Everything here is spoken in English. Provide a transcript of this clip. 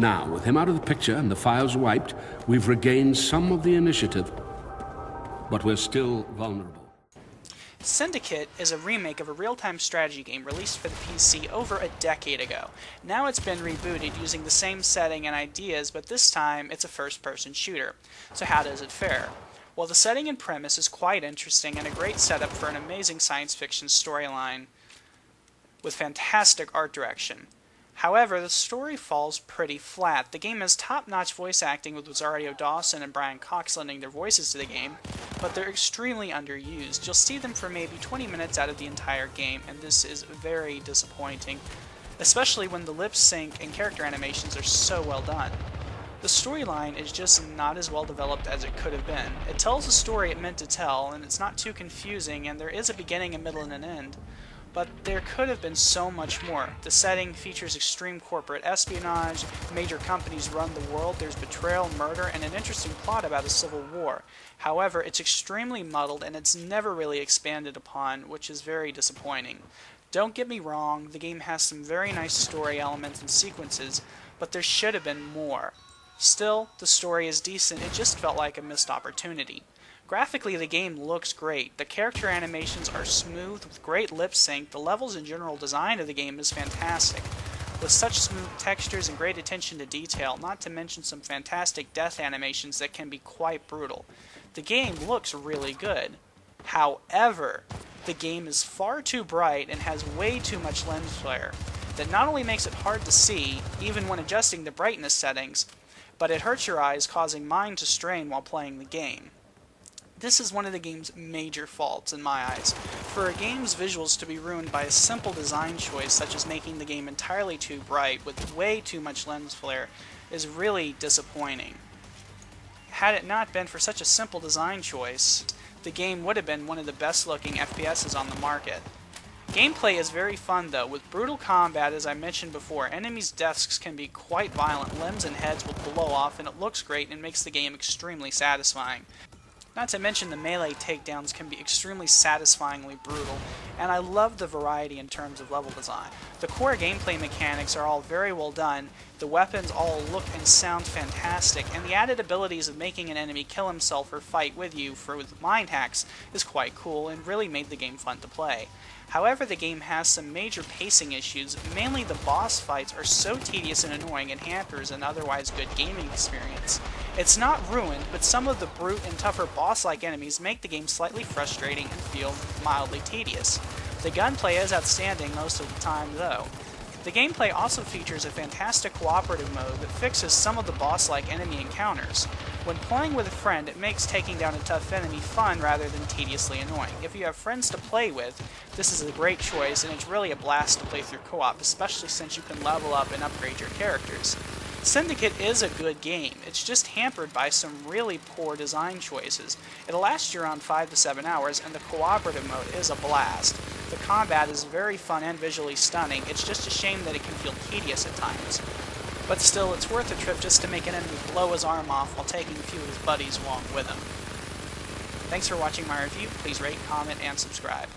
Now, with him out of the picture and the files wiped, we've regained some of the initiative. But we're still vulnerable. Syndicate is a remake of a real-time strategy game released for the PC over a decade ago. Now it's been rebooted using the same setting and ideas, but this time it's a first-person shooter. So how does it fare? Well, the setting and premise is quite interesting and a great setup for an amazing science fiction storyline with fantastic art direction. However, the story falls pretty flat. The game has top-notch voice acting with Rosario Dawson and Brian Cox lending their voices to the game, but they're extremely underused. You'll see them for maybe 20 minutes out of the entire game, and this is very disappointing, especially when the lip sync and character animations are so well done. The storyline is just not as well developed as it could have been. It tells the story it meant to tell, and it's not too confusing, and there is a beginning, a middle, and an end. But there could have been so much more. The setting features extreme corporate espionage, major companies run the world, there's betrayal, murder, and an interesting plot about a civil war. However, it's extremely muddled and it's never really expanded upon, which is very disappointing. Don't get me wrong, the game has some very nice story elements and sequences, but there should have been more. Still, the story is decent, it just felt like a missed opportunity. Graphically, the game looks great. The character animations are smooth with great lip sync. The levels and general design of the game is fantastic, with such smooth textures and great attention to detail, not to mention some fantastic death animations that can be quite brutal. The game looks really good. However, the game is far too bright and has way too much lens flare that not only makes it hard to see, even when adjusting the brightness settings, but it hurts your eyes, causing mine to strain while playing the game. This is one of the game's major faults in my eyes. For a game's visuals to be ruined by a simple design choice such as making the game entirely too bright with way too much lens flare is really disappointing. Had it not been for such a simple design choice, the game would have been one of the best looking FPSs on the market. Gameplay is very fun though, with brutal combat as I mentioned before. Enemies' deaths can be quite violent, limbs and heads will blow off, and it looks great and makes the game extremely satisfying. Not to mention the melee takedowns can be extremely satisfyingly brutal, and I love the variety in terms of level design. The core gameplay mechanics are all very well done, the weapons all look and sound fantastic, and the added abilities of making an enemy kill himself or fight with you with mind hacks is quite cool and really made the game fun to play. However, the game has some major pacing issues. Mainly the boss fights are so tedious and annoying and hampers an otherwise good gaming experience. It's not ruined, but some of the brute and tougher boss-like enemies make the game slightly frustrating and feel mildly tedious. The gunplay is outstanding most of the time though. The gameplay also features a fantastic cooperative mode that fixes some of the boss-like enemy encounters. When playing with a friend, it makes taking down a tough enemy fun rather than tediously annoying. If you have friends to play with, this is a great choice, and it's really a blast to play through co-op, especially since you can level up and upgrade your characters. Syndicate is a good game, it's just hampered by some really poor design choices. It'll last you around 5 to 7 hours, and the cooperative mode is a blast. The combat is very fun and visually stunning, it's just a shame that it can feel tedious at times. But still, it's worth a trip just to make an enemy blow his arm off while taking a few of his buddies along with him. Thanks for watching my review, please rate, comment, and subscribe.